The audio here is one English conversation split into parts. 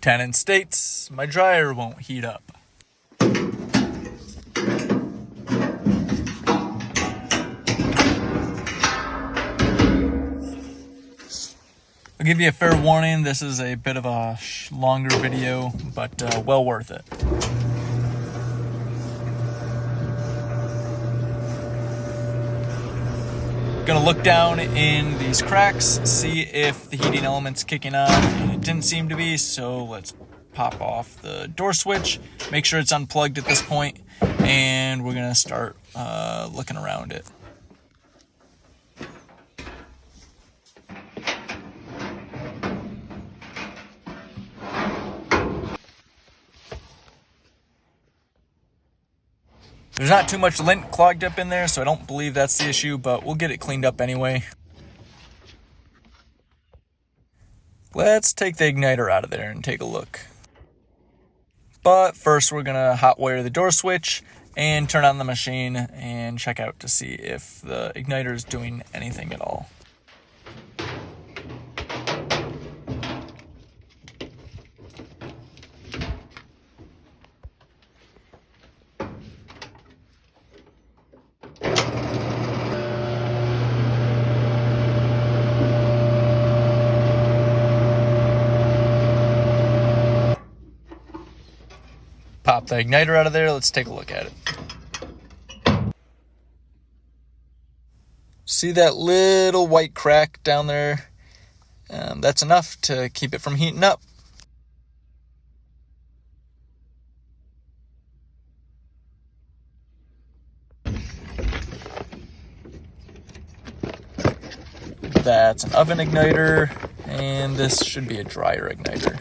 Tenant states, my dryer won't heat up. I'll give you a fair warning, this is a bit of a longer video, but well worth it. Gonna look down in these cracks, see if the heating element's kicking on, and it didn't seem to be, so let's pop off the door switch, make sure it's unplugged at this point, and we're gonna start looking around it. There's not too much lint clogged up in there, so I don't believe that's the issue, but we'll get it cleaned up anyway. Let's take the igniter out of there and take a look. But first we're gonna hot wire the door switch and turn on the machine and check out to see if the igniter is doing anything at all. Pop the igniter out of there, let's take a look at it. See that little white crack down there? That's enough to keep it from heating up. That's an oven igniter, and this should be a dryer igniter.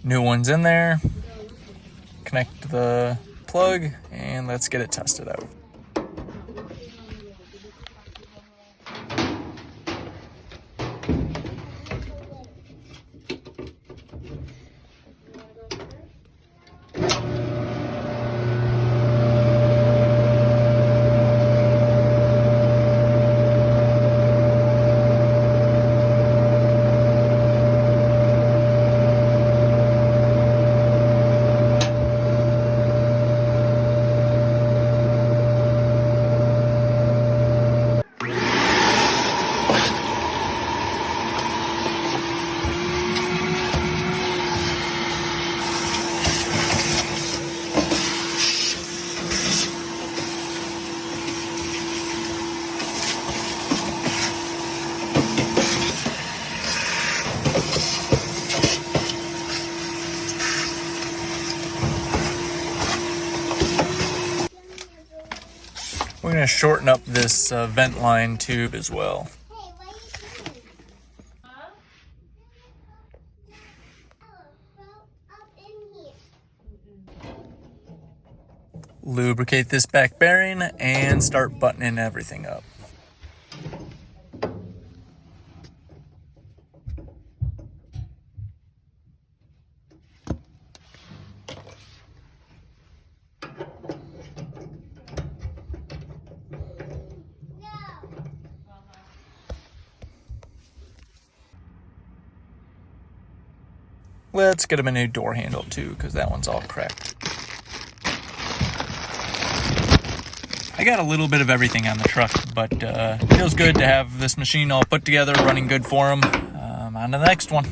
New one's in there. Connect the plug and let's get it tested out. We're going to shorten up this vent line tube as well. Lubricate this back bearing and start buttoning everything up. Let's get him a new door handle too, because that one's all cracked. I got a little bit of everything on the truck, but it feels good to have this machine all put together, running good for him. On to the next one.